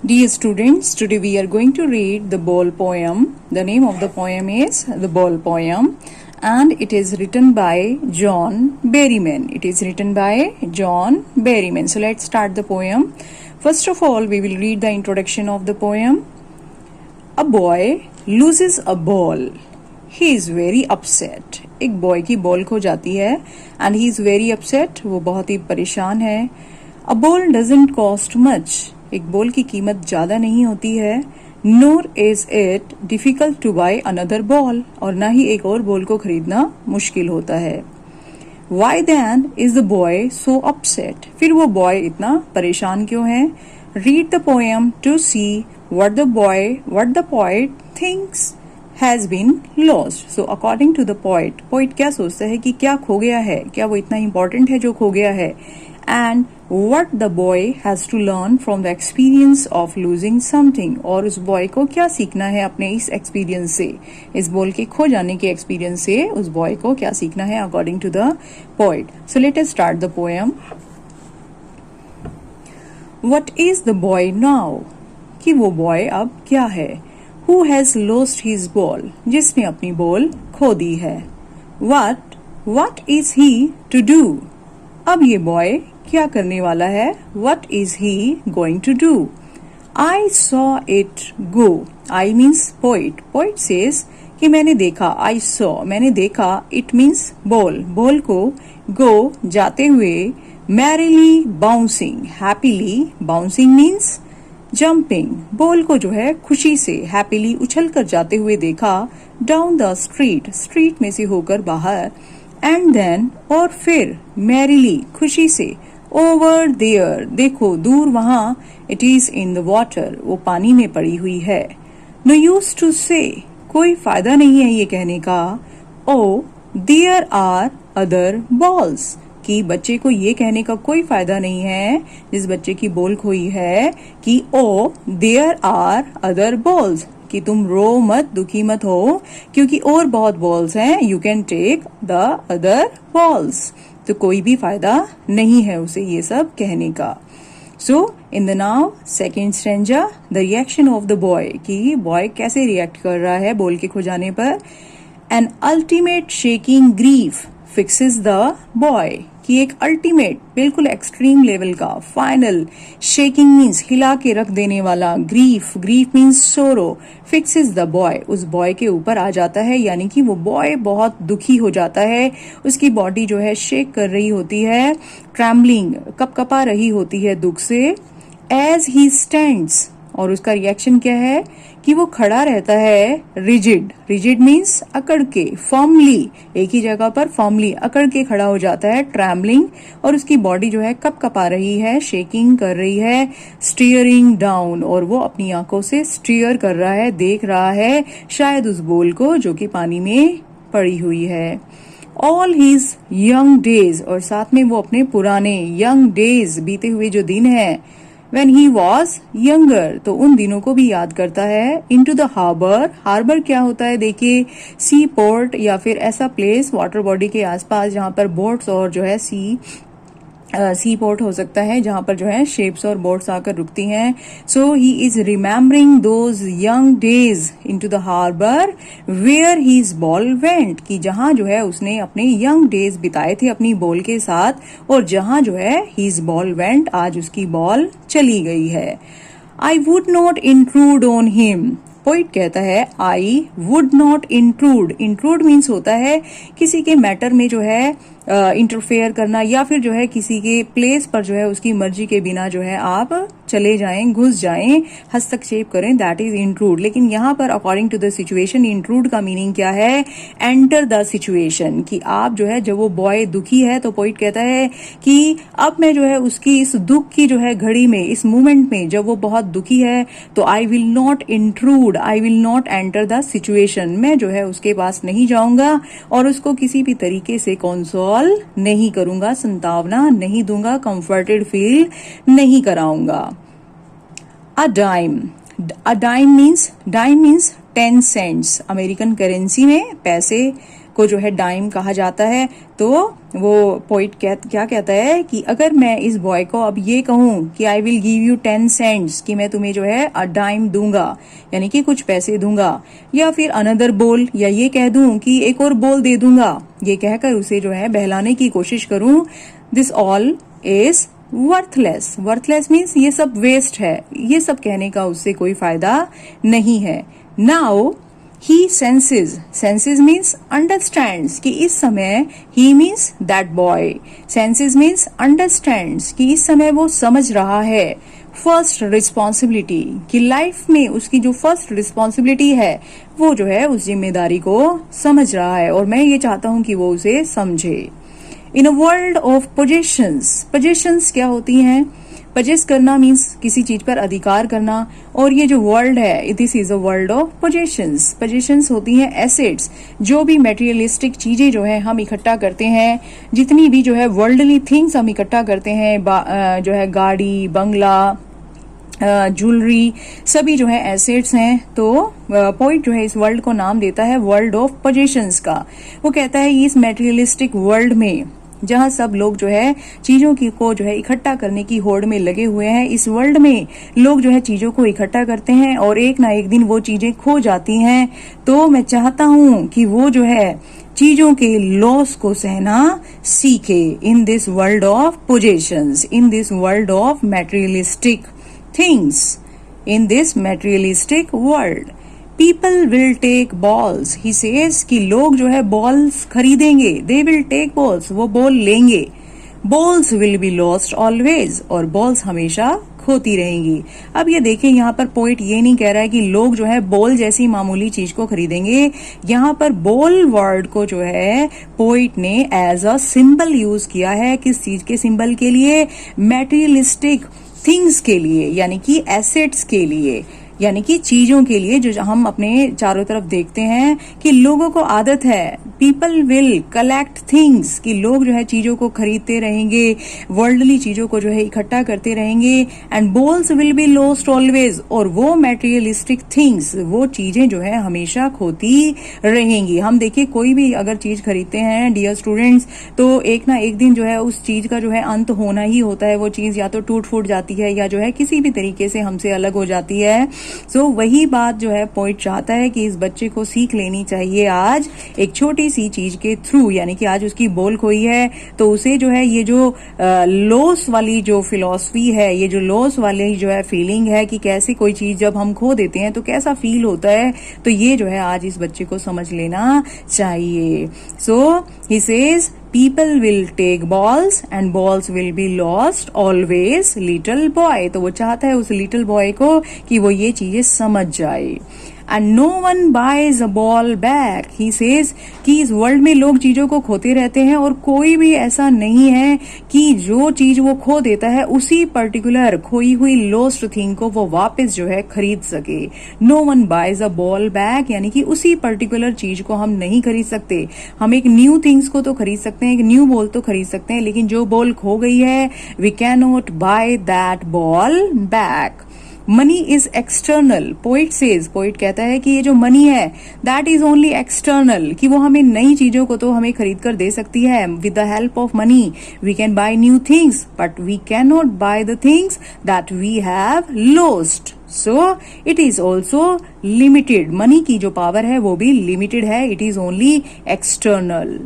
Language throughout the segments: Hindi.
Dear students, today we are going to read the Ball poem. The name of the poem is The Ball Poem and it is written by John Berryman. It is written by John Berryman. So let's start the poem. First of all, we will read the introduction of the poem. A boy loses a ball. He is very upset. एक बॉय की बॉल खो जाती है and he is very upset. वो बहुत ही परेशान है. A ball doesn't cost much. एक बॉल की कीमत ज्यादा नहीं होती है. Nor is it difficult to buy another ball. और ना ही एक और बॉल को खरीदना मुश्किल होता है. Why then is the boy so upset? फिर वो बॉय इतना परेशान क्यों है? Read the poem to see what the poet thinks has been lost. So according to the poet क्या सोचता है कि क्या खो गया है? क्या वो इतना important है जो खो गया है? And what the boy has to learn from the experience of losing something. और उस बॉय को क्या सीखना है अपने इस एक्सपीरियंस से, इस बॉल के खो जाने के एक्सपीरियंस से उस बॉय को क्या सीखना है according to the poet. So let us start the poem. What is the boy now? कि वो बॉय अब क्या है? Who has lost his ball? जिसने अपनी बॉल खो दी है. What is he to do? अब ये बॉय क्या करने वाला है? What is he going to do? I saw it go. I means poet. Poet says कि मैंने देखा. I saw मैंने देखा. It means ball. बॉल को go जाते हुए merrily bouncing. Happily bouncing means jumping. Ball को जो है खुशी से happily उछल कर जाते हुए देखा. Down the street. street में से होकर बाहर. And then और फिर merrily खुशी से over there देखो दूर वहां. It is in the water वो पानी में पड़ी हुई है. No use to say कोई फायदा नहीं है ये कहने का. Oh there are other balls कि बच्चे को ये कहने का कोई फायदा नहीं है जिस बच्चे की बॉल खोई है कि oh there are other balls कि तुम रो मत, दुखी मत हो क्योंकि और बहुत बॉल्स हैं. You can take the other balls. तो कोई भी फायदा नहीं है उसे ये सब कहने का. So in the now second stanza the reaction of the boy कि बॉय कैसे रिएक्ट कर रहा है बॉल के खो जाने पर. An ultimate shaking grief fixes the boy कि एक अल्टीमेट बिल्कुल एक्सट्रीम लेवल का फाइनल शेकिंग मीन्स हिला के रख देने वाला. Grief means sorrow. Fixes the boy उस बॉय के ऊपर आ जाता है यानी कि वो बॉय बहुत दुखी हो जाता है. उसकी बॉडी जो है शेक कर रही होती है, ट्रैम्बलिंग कपकपा रही होती है दुख से. एज ही स्टैंड्स और उसका रिएक्शन क्या है कि वो खड़ा रहता है रिजिड मीन्स अकड़ के. फॉर्मली एक ही जगह पर फॉर्मली अकड़ के खड़ा हो जाता है. ट्रैम्बलिंग और उसकी बॉडी जो है कपकपा रही है, शेकिंग कर रही है. स्टीयरिंग डाउन और वो अपनी आंखों से स्टीयर कर रहा है, देख रहा है शायद उस बॉल को जो कि पानी में पड़ी हुई है. ऑल हीज यंग डेज और साथ में वो अपने पुराने यंग डेज बीते हुए जो दिन है When he was younger तो उन दिनों को भी याद करता है. Into the harbor. हार्बर क्या होता है देखिए, सी पोर्ट या फिर ऐसा प्लेस वाटर बॉडी के आसपास जहां पर बोट्स और जो है सी पोर्ट हो सकता है जहां पर जो है शिप्स और बोट्स आकर रुकती हैं. So he is remembering those young days into the harbour where his ball went कि जहां जो है उसने अपने यंग डेज बिताए थे अपनी बॉल के साथ और जहां जो है हीज बॉल वेंट आज उसकी बॉल चली गई है. I would not intrude on him. Poet कहता है I would not intrude means होता है किसी के मैटर में जो है इंटरफेयर करना या फिर जो है किसी के प्लेस पर जो है उसकी मर्जी के बिना जो है आप चले जाएं, घुस जाएं, हस्तक्षेप करें. That is intrude. लेकिन यहाँ पर according to the situation intrude का मीनिंग क्या है? एंटर द सिचुएशन कि आप जो है जब वो बॉय दुखी है तो पोइट कहता है कि अब मैं जो है उसकी इस दुख की जो है घड़ी में, इस मोमेंट में जब वो बहुत दुखी है तो I will not intrude, I will not enter the situation. मैं जो है उसके पास नहीं जाऊंगा और उसको किसी भी तरीके से कंसोल नहीं करूंगा, संतावना नहीं दूंगा, कंफर्टेड फील नहीं कराऊंगा. A dime means 10 cents. American currency में पैसे को जो है डाइम कहा जाता है। तो वो पोइट क्या कहता है कि अगर मैं इस बॉय को अब ये कहूं कि I will give you 10 cents, कि मैं तुम्हें जो है अ डाइम दूंगा, यानी कि कुछ पैसे दूंगा, या फिर अनदर बोल, या ये कह दूं कि एक और बोल दे दूंगा, ये कहकर उसे जो है बहलाने की कोशिश करूं, this all is worthless. Worthless means ये सब वेस्ट है, ये सब कहने का उससे कोई फायदा नहीं है। Now he senses means understands, कि इस समय he means that boy, senses means understands, कि इस समय वो समझ रहा है फर्स्ट रिस्पॉन्सिबिलिटी, कि लाइफ में उसकी जो फर्स्ट रिस्पॉन्सिबिलिटी है वो जो है उस जिम्मेदारी को समझ रहा है, और मैं ये चाहता हूं कि वो उसे समझे। इन अ वर्ल्ड ऑफ पोजेशंस क्या होती हैं? पजेस करना मीन्स किसी चीज पर अधिकार करना, और ये जो वर्ल्ड है this is a world of possessions. Possessions होती हैं एसेट्स, जो भी मेटेरियलिस्टिक चीजें जो है हम इकट्ठा करते हैं, जितनी भी जो है वर्ल्डली थिंग्स हम इकट्ठा करते हैं, जो है गाड़ी, बंगला, ज्वेलरी, सभी जो है एसेट्स हैं। तो पोइट जो है इस वर्ल्ड को नाम देता है वर्ल्ड ऑफ पोजेशंस का। वो कहता है इस मेटेरियलिस्टिक वर्ल्ड में जहां सब लोग जो है चीजों की को जो है इकट्ठा करने की होड़ में लगे हुए हैं, इस वर्ल्ड में लोग जो है चीजों को इकट्ठा करते हैं और एक ना एक दिन वो चीजें खो जाती हैं। तो मैं चाहता हूं कि वो जो है चीजों के लॉस को सहना सीखे। In this world of possessions, in this world of materialistic things, in this materialistic world, people will take balls, he says, कि लोग जो है बॉल्स खरीदेंगे, दे विल टेक बॉल्स, वो बॉल लेंगे। Balls will be lost always, और बॉल्स हमेशा खोती रहेंगी। अब ये देखिए यहाँ पर पोइट ये नहीं कह रहा है कि लोग जो है बॉल जैसी मामूली चीज को खरीदेंगे। यहाँ पर बॉल वर्ड को जो है पोइट ने एज अ सिंबल यूज किया है। किस चीज के सिंबल के लिए? मेटेरियलिस्टिक थिंग्स के लिए, यानी कि एसेट्स के लिए, यानी कि चीजों के लिए जो हम अपने चारों तरफ देखते हैं कि लोगों को आदत है, पीपल विल कलेक्ट थिंग्स, कि लोग जो है चीजों को खरीदते रहेंगे, वर्ल्डली चीजों को जो है इकट्ठा करते रहेंगे। And balls will be lost always, और वो मेटेरियलिस्टिक थिंग्स, वो चीजें जो है हमेशा खोती रहेंगी। हम देखिए कोई भी अगर चीज खरीदते हैं डियर स्टूडेंट्स, तो एक ना एक दिन जो है उस चीज का जो है अंत होना ही होता है। वो चीज या तो टूट फूट जाती है या जो है किसी भी तरीके से हमसे अलग हो जाती है। सो वही बात जो है पोइट चाहता है कि इस बच्चे को सीख लेनी चाहिए आज एक छोटी सी चीज के थ्रू, यानी कि आज उसकी बॉल खोई है तो उसे जो है ये जो लॉस वाली जो फिलॉसफी है, ये जो लॉस वाली जो है फीलिंग है कि कैसे कोई चीज जब हम खो देते हैं तो कैसा फील होता है, तो ये जो है आज इस बच्चे को समझ लेना चाहिए। So he says people will take balls and balls will be lost always, little boy। तो वो चाहता है उस लिटिल बॉय को कि वो ये चीजें समझ जाए। And no one buys a ball back, he says, कि इस वर्ल्ड में लोग चीजों को खोते रहते हैं और कोई भी ऐसा नहीं है कि जो चीज वो खो देता है उसी पर्टिकुलर खोई हुई लॉस्ट थिंग को वो वापस जो है खरीद सके। No one buys a ball back, यानी कि उसी पर्टिकुलर चीज को हम नहीं खरीद सकते। हम एक न्यू थिंग्स को तो खरीद सकते हैं, एक न्यू बॉल तो खरीद सकते हैं, लेकिन जो बॉल खो गई है we can not buy that ball back. Money is external, poet says, poet कहता है कि ये जो मनी है दैट इज ओनली एक्सटर्नल, कि वो हमें नई चीजों को तो हमें खरीद कर दे सकती है। With the help of money we can buy new things, but we can not buy the things that we have lost. So it is also limited, money की जो पावर है वो भी लिमिटेड है, it is only external.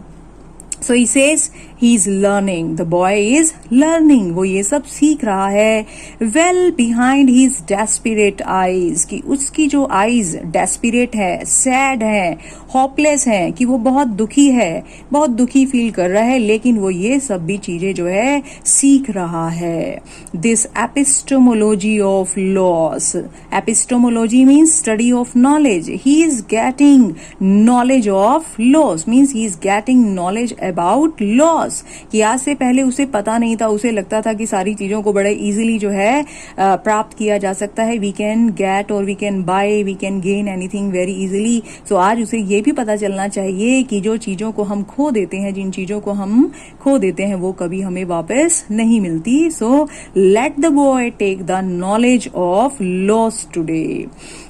So he says he is learning, the boy is learning, वो ये सब सीख रहा है। Well behind his desperate eyes, कि उसकी जो eyes desperate है, sad है, hopeless है, कि वो बहुत दुखी है, बहुत दुखी फील कर रहा है, लेकिन वो ये सब भी चीजें जो है सीख रहा है। This epistemology of loss, epistemology means study of knowledge, he is getting knowledge of loss, means he is getting knowledge about loss, कि आज से पहले उसे पता नहीं था, उसे लगता था कि सारी चीजों को बड़े इजीली जो है प्राप्त किया जा सकता है। वी कैन गेट और we can buy, we can gain anything very easily. So आज उसे ये भी पता चलना चाहिए कि जो चीजों को हम खो देते हैं, जिन चीजों को हम खो देते हैं वो कभी हमें वापस नहीं मिलती। So let the boy take the knowledge of loss today.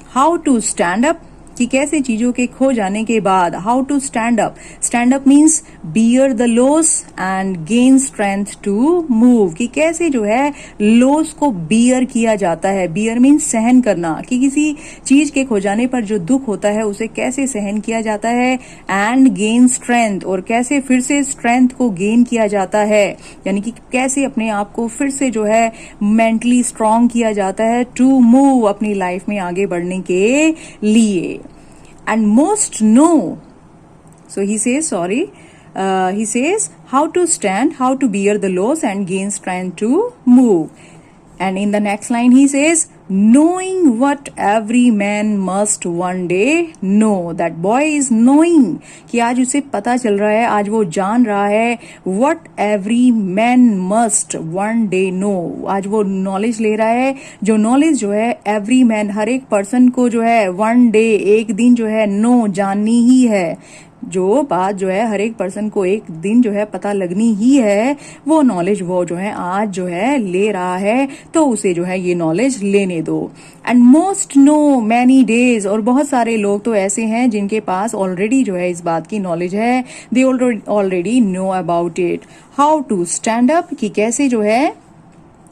How to stand up, कि कैसे चीजों के खो जाने के बाद how to stand up. Stand up means bear the loss and gain strength to move, कि कैसे जो है लॉस को बियर किया जाता है. बियर मीन्स सहन करना, कि किसी चीज के खो जाने पर जो दुख होता है उसे कैसे सहन किया जाता है. एंड गेन स्ट्रेंथ, और कैसे फिर से स्ट्रेंथ को गेन किया जाता है, यानी कि कैसे अपने आप को फिर से जो है मेंटली स्ट्रांग किया जाता है टू मूव, अपनी लाइफ में आगे बढ़ने के लिए. And most know, so he says he says how to stand, how to bear the loss and gain strength to move. And in the next line he says, knowing what every man must one day know. That boy is knowing, कि आज उसे पता चल रहा है, आज वो जान रहा है what every man must one day know. आज वो नॉलेज ले रहा है, जो नॉलेज जो है every man, हर एक पर्सन को जो है one day, एक दिन जो है know, जाननी ही है. जो बात जो है हर एक पर्सन को एक दिन जो है पता लगनी ही है, वो नॉलेज वो जो है आज जो है ले रहा है, तो उसे जो है ये नॉलेज लेने दो. And most know many days, और बहुत सारे लोग तो ऐसे हैं जिनके पास ऑलरेडी जो है इस बात की नॉलेज है. They already know about it. How to stand up, कि कैसे जो है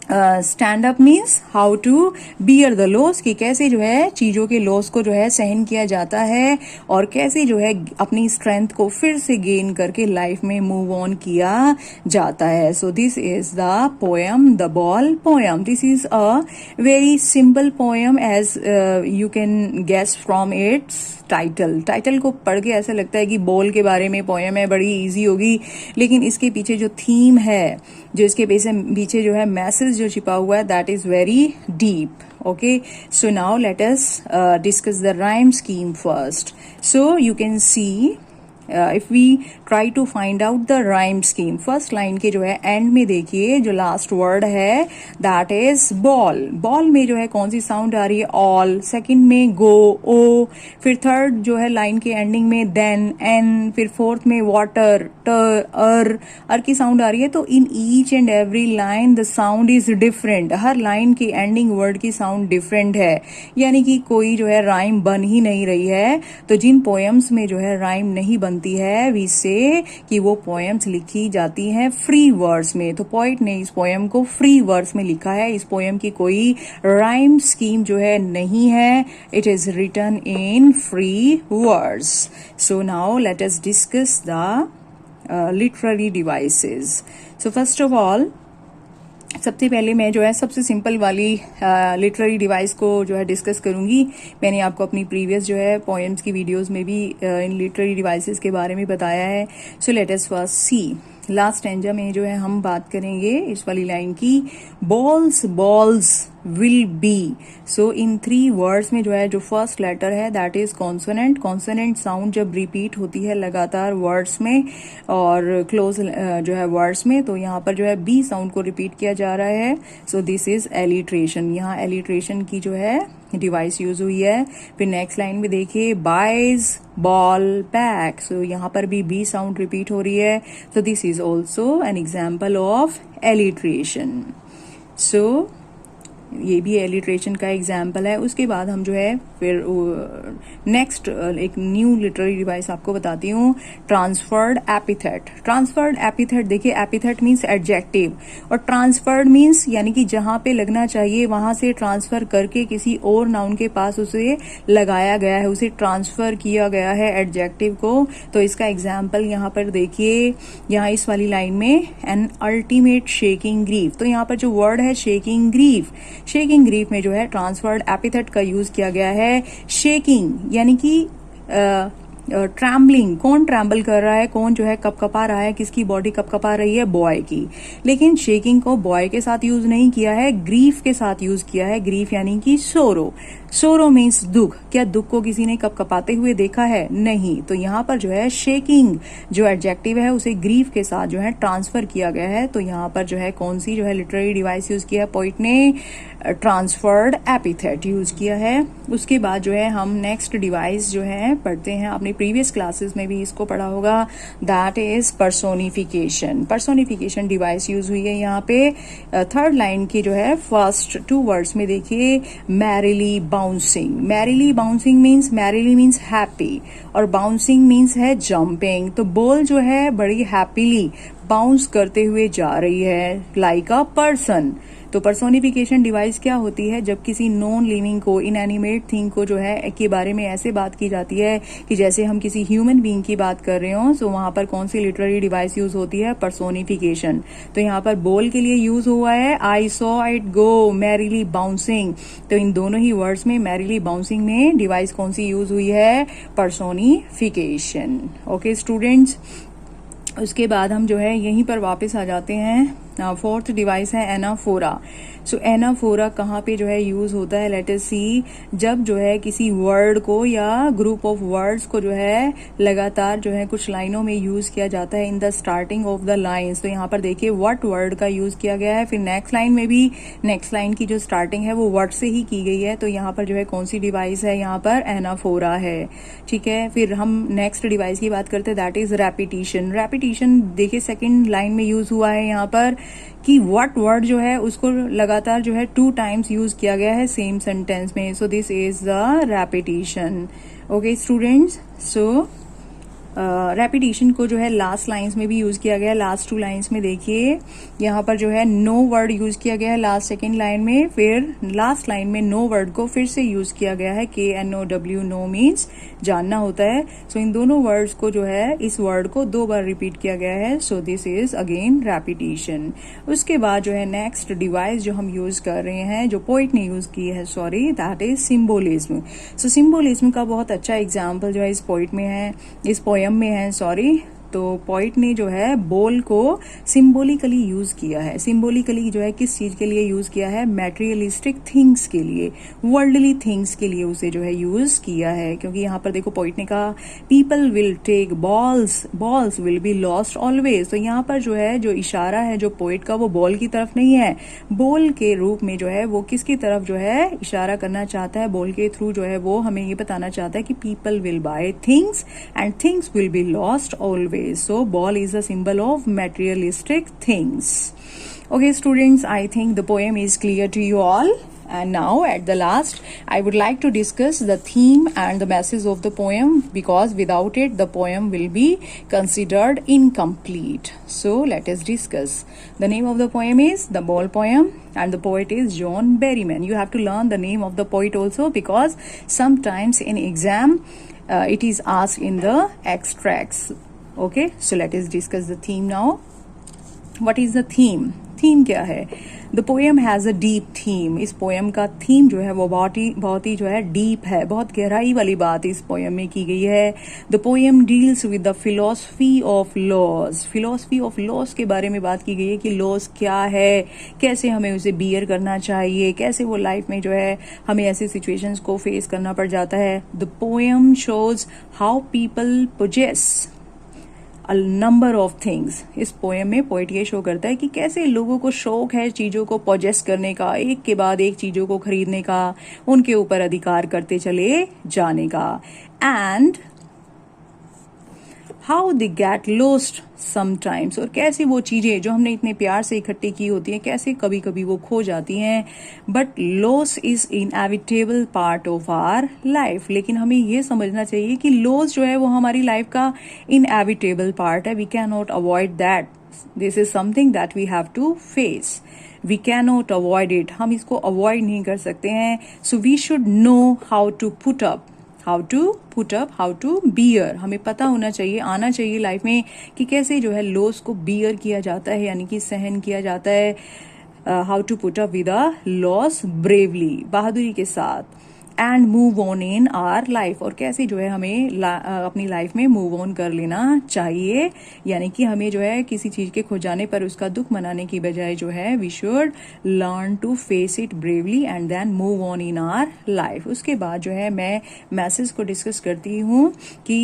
stand up means how to bear the loss, कि कैसे जो है चीजों के लॉस को जो है सहन किया जाता है, और कैसे जो है अपनी स्ट्रेंथ को फिर से गेन करके लाइफ में मूव ऑन किया जाता है. So this is the poem the ball poem. This is a very simple poem as you can guess from its title को पढ़ के ऐसा लगता है कि बॉल के बारे में पोएम है, बड़ी इजी होगी, लेकिन इसके पीछे जो थीम है, जो इसके पीछे जो है मैसेज जो छिपा हुआ है, that is very deep. Okay, so now let us discuss the rhyme scheme first. So you can see if we try to find out the rhyme scheme, first line के जो है एंड में देखिए जो लास्ट वर्ड है दैट इज बॉल. बॉल में जो है कौन सी साउंड आ रही है, ऑल. सेकंड में गो, ओ. फिर थर्ड जो है लाइन के एंडिंग में देन, एन. फिर फोर्थ में वाटर, टर, अर की साउंड आ रही है. तो in each and every line the sound is different. Her line की एंडिंग वर्ड की साउंड डिफरेंट है, यानी कि कोई जो है राइम बन ही नहीं रही है. तो जिन पोएम्स में जो है राइम नहीं बनती है, वी से कि वो पोएम्स लिखी जाती हैं फ्री वर्ड्स में. तो पोइट ने इस पोएम को फ्री वर्ड्स में लिखा है. इस पोएम की कोई राइम स्कीम जो है नहीं है. It is written in free words. So now let us discuss the literary devices. So first of all, सबसे पहले मैं जो है सबसे सिंपल वाली लिटरेरी डिवाइस को जो है डिस्कस करूंगी. मैंने आपको अपनी प्रीवियस जो है पोएम्स की वीडियोस में भी इन लिटरेरी डिवाइसेस के बारे में बताया है. सो लेट अस फर्स्ट सी. लास्ट स्टैंजा में जो है हम बात करेंगे इस वाली लाइन की, balls balls will B. So in 3 words में जो है जो फर्स्ट लेटर है that is consonant. Consonant sound जब रिपीट होती है लगातार वर्ड्स में और क्लोज जो है वर्ड्स में, तो यहाँ पर जो है बी साउंड को रिपीट किया जा रहा है. So this is alliteration. यहाँ एलिट्रेशन की जो है डिवाइस यूज हुई है. फिर नेक्स्ट लाइन में देखिए, बाइज बॉल बैक. सो यहाँ पर भी बी साउंड रिपीट हो रही है. So this is also an example of alliteration. So ये भी एलिट्रेशन का एग्जाम्पल है. उसके बाद हम जो है फिर नेक्स्ट एक न्यू लिटरेरी डिवाइस आपको बताती हूँ, ट्रांसफर्ड एपिथेट. ट्रांसफर्ड एपिथेट, देखिए एपिथेट मीन्स एडजेक्टिव, और ट्रांसफर्ड मीन्स यानी कि जहां पे लगना चाहिए वहां से ट्रांसफर करके किसी और नाउन के पास उसे लगाया गया है, उसे ट्रांसफर किया गया है एडजेक्टिव को. तो इसका एग्जाम्पल यहाँ पर देखिए, यहाँ इस वाली लाइन में, एन अल्टीमेट शेकिंग ग्रीफ. तो यहाँ पर जो वर्ड है शेकिंग ग्रीफ, शेकिंग ग्रीफ में जो है ट्रांसफर्ड एपिथेट का यूज किया गया है. शेकिंग यानी कि ट्रैम्बलिंग, कौन ट्रैम्बल कर रहा है, कौन जो है कपकपा रहा है, किसकी बॉडी कपकपा रही है, बॉय की. लेकिन शेकिंग को बॉय के साथ यूज नहीं किया है, ग्रीफ के साथ यूज किया है. ग्रीफ यानी कि सोरो. सोरो मीन्स दुख. क्या दुख को किसी ने कपकपाते हुए देखा है? नहीं. तो यहाँ पर जो है शेकिंग जो एडजेक्टिव है उसे ग्रीफ के साथ जो है ट्रांसफर किया गया है. तो यहाँ पर जो है कौन सी जो है लिटरेरी डिवाइस यूज किया है पोइट ने, ट्रांसफर्ड एपिथेट यूज किया है. उसके बाद जो है हम नेक्स्ट डिवाइस जो है पढ़ते हैं. आपने प्रीवियस क्लासेस में भी इसको पढ़ा होगा, that is personification. Personification device use हुई है यहाँ पे थर्ड लाइन की जो है फर्स्ट टू वर्ड्स में देखिए, merrily bouncing. Merrily bouncing means, merrily means happy और बाउंसिंग मीन्स है जंपिंग। तो बॉल जो है बड़ी हैप्पीली बाउंस करते हुए जा रही है लाइक अ पर्सन। तो पर्सोनिफिकेशन डिवाइस क्या होती है, जब किसी नॉन लिविंग को, इनएनिमेट थिंग को जो है के बारे में ऐसे बात की जाती है कि जैसे हम किसी ह्यूमन बीइंग की बात कर रहे हो, तो वहां पर कौन सी लिटरेरी डिवाइस यूज होती है, पर्सोनिफिकेशन। तो यहाँ पर बॉल के लिए यूज हुआ है I saw it go merrily bouncing. तो इन दोनों ही वर्ड्स में मैरिली बाउंसिंग में डिवाइस कौन सी यूज हुई है, पर्सोनिफिकेशन। ओके स्टूडेंट्स, उसके बाद हम जो है यहीं पर वापस आ जाते हैं। फोर्थ डिवाइस है एनाफोरा। सो एनाफोरा कहाँ पे जो है यूज होता है, लेट अस सी। जब जो है किसी वर्ड को या ग्रुप ऑफ वर्ड्स को जो है लगातार जो है कुछ लाइनों में यूज किया जाता है in the starting of the lines. तो यहाँ पर देखिए व्हाट वर्ड का यूज किया गया है, फिर नेक्स्ट लाइन में भी नेक्स्ट लाइन की जो स्टार्टिंग है वो वर्ड से ही की गई है। तो यहाँ पर जो है कौन सी डिवाइस है, यहाँ पर एनाफोरा है। ठीक है, फिर हम नेक्स्ट डिवाइस की बात करते हैं, दैट इज रेपिटिशन। रेपिटिशन देखिए सेकेंड लाइन में यूज हुआ है यहाँ पर कि व्हाट वर्ड जो है उसको लगातार जो है 2 टाइम्स यूज किया गया है सेम सेंटेंस में। सो this is the repetition. Okay students, so repetition को जो है लास्ट लाइंस में भी यूज किया गया है। लास्ट 2 लाइंस में देखिए यहाँ पर जो है नो वर्ड यूज किया गया है लास्ट सेकेंड लाइन में, फिर लास्ट लाइन में नो वर्ड को फिर से यूज किया गया है, KNOW, नो मीन्स जानना होता है। सो इन दोनों वर्ड्स को जो है इस वर्ड को 2 बार रिपीट किया गया है। So this is again repetition. उसके बाद जो है नेक्स्ट डिवाइस जो हम यूज कर रहे हैं, जो पोइट ने यूज की है, sorry, that is symbolism. So symbolism का बहुत अच्छा एग्जाम्पल जो है इस पोइट में है, इस पोएम में है, सॉरी। तो पोइट ने जो है बॉल को सिंबोलिकली यूज किया है। सिंबोलिकली जो है किस चीज के लिए यूज किया है, मैटेरियलिस्टिक थिंग्स के लिए, वर्ल्डली थिंग्स के लिए उसे जो है यूज किया है। क्योंकि यहाँ पर देखो पोइट ने कहा people will take balls, balls will be lost always. तो यहाँ पर जो है जो इशारा है जो पोइट का, वो बॉल की तरफ नहीं है, बॉल के रूप में जो है वो किसकी तरफ जो है इशारा करना चाहता है, बॉल के थ्रू जो है वो हमें ये बताना चाहता है कि people will buy things and things will be lost always. So ball is a symbol of materialistic things. Okay students, I think the poem is clear to you all. And now at the last, I would like to discuss the theme and the message of the poem, because without it the poem will be considered incomplete. So let us discuss. The name of the poem is The Ball Poem and the poet is John Berryman. You have to learn the name of the poet also, because sometimes in exam it is asked in the extracts. Okay, so let us discuss the theme now. What is the theme? Theme क्या है? The poem has a deep theme. इस poem का theme जो है वो बहुत ही जो है deep है, बहुत गहराई वाली बात इस poem में की गई है। The poem deals with the philosophy of laws. Philosophy of laws के बारे में बात की गई है कि laws क्या है, कैसे हमें उसे bear करना चाहिए, कैसे वो life में जो है हमें ऐसे situations को face करना पड़ जाता है। The poem shows how people possess a number of things. इस पोएम में पोएट ये शो करता है कि कैसे लोगों को शौक है चीजों को पोजेस करने का, एक के बाद एक चीजों को खरीदने का, उनके ऊपर अधिकार करते चले जाने का, and how they get lost sometimes, और कैसे वो चीजें जो हमने इतने प्यार से इकट्ठी की होती हैं कैसे कभी कभी वो खो जाती हैं। But loss is inevitable part of our life. लेकिन हमें ये समझना चाहिए कि लॉस जो है वो हमारी लाइफ का इनएविटेबल पार्ट है। We can not avoid that, this is something that we have to face, we can not avoid it, हम इसको अवॉइड नहीं कर सकते हैं। So we should know how to put up, how to bear, हमें पता होना चाहिए, आना चाहिए लाइफ में कि कैसे जो है लॉस को बियर किया जाता है, यानी कि सहन किया जाता है। How to put up with a loss bravely, बहादुरी के साथ, and move on in our life, और कैसे जो है हमें अपनी लाइफ में मूव ऑन कर लेना चाहिए, यानी कि हमें जो है किसी चीज के खो जाने पर उसका दुख मनाने की बजाय जो है we should learn to face it bravely and then move on in our life. उसके बाद जो है मैं मैसेज को डिस्कस करती हूँ कि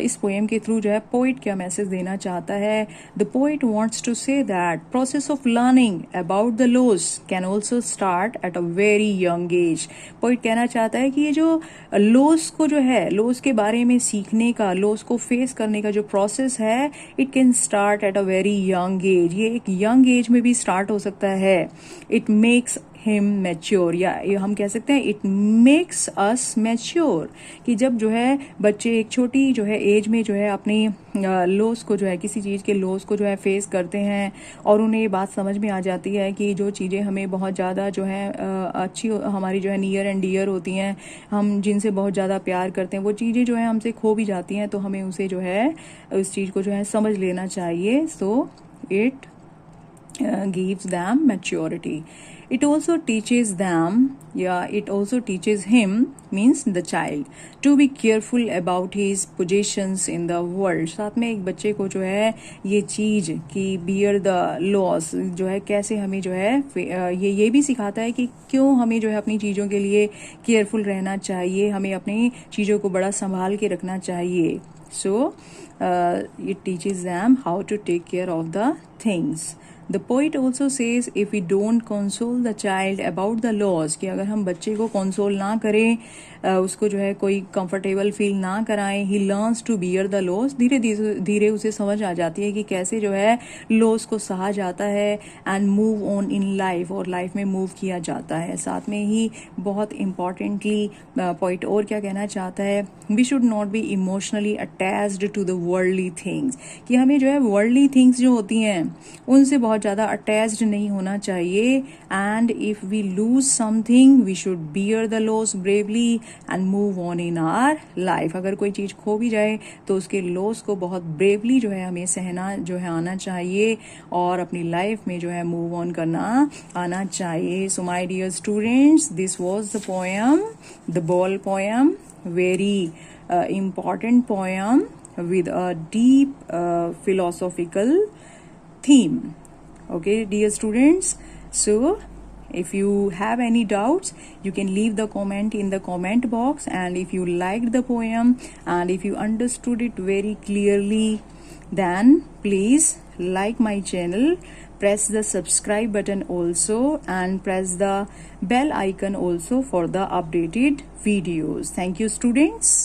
इस पोएम के थ्रू जो है पोइट क्या मैसेज देना चाहता है। The poet wants to say that process of learning about the loss can also start at a very young age. Poet कहना चाहता सिखाता है कि ये जो लॉस को जो है, लॉस के बारे में सीखने का, लॉस को फेस करने का जो प्रोसेस है, it can start at a very young as. ये एक यंग एज में भी स्टार्ट हो सकता है। इट मेक्स हिम मैच्योर, या हम कह सकते हैं इट मेक्स अस मैच्योर, कि जब जो है बच्चे एक छोटी जो है एज में जो है अपनी लॉस को जो है, किसी चीज़ के लॉस को जो है फेस करते हैं और उन्हें ये बात समझ में आ जाती है कि जो चीज़ें हमें बहुत ज़्यादा जो है अच्छी, हमारी जो है नियर एंड डियर होती हैं, हम जिनसे बहुत ज़्यादा प्यार करते हैं, वो चीज़ें जो है हमसे खो भी जाती हैं, तो हमें उसे जो है उस चीज़ को जो है समझ लेना चाहिए। So it gives them maturity. It also teaches them, it also teaches him, means the child, to be careful about his possessions in the world. साथ में एक बच्चे को जो है ये चीज कि bear the loss जो है, कैसे हमें जो है ये भी सिखाता है कि क्यों हमें जो है अपनी चीजों के लिए केयरफुल रहना चाहिए, हमें अपनी चीजों को बड़ा संभाल के रखना चाहिए. So it teaches them how to take care of the things. The poet also says if we don't console the child about the laws, कि अगर हम बच्चे को कंसोल ना करें, उसको जो है कोई कंफर्टेबल फील ना कराएं, he learns to bear the loss, धीरे धीरे उसे समझ आ जाती है कि कैसे जो है लॉस को सहा जाता है and move on in life, और लाइफ में मूव किया जाता है. साथ में ही बहुत इम्पॉर्टेंटली पॉइंट और क्या कहना चाहता है, we should not be emotionally attached to the worldly things, कि हमें जो है वर्ल्डली थिंग्स जो होती हैं उनसे बहुत ज़्यादा अटैच्ड नहीं होना चाहिए. And if we lose something we should bear the loss bravely and move on in our life. अगर कोई चीज़ खो भी जाए तो उसके लॉस को बहुत ब्रेवली जो है हमें सहना जो है आना चाहिए और अपनी लाइफ में जो है मूव ऑन करना आना चाहिए. So my dear students, this was the poem, the ball poem, very important poem with a deep philosophical theme. Okay, dear students, so if you have any doubts you can leave the comment in the comment box, and if you liked the poem and if you understood it very clearly, then please like my channel, press the subscribe button also, and press the bell icon also for the updated videos. Thank you students.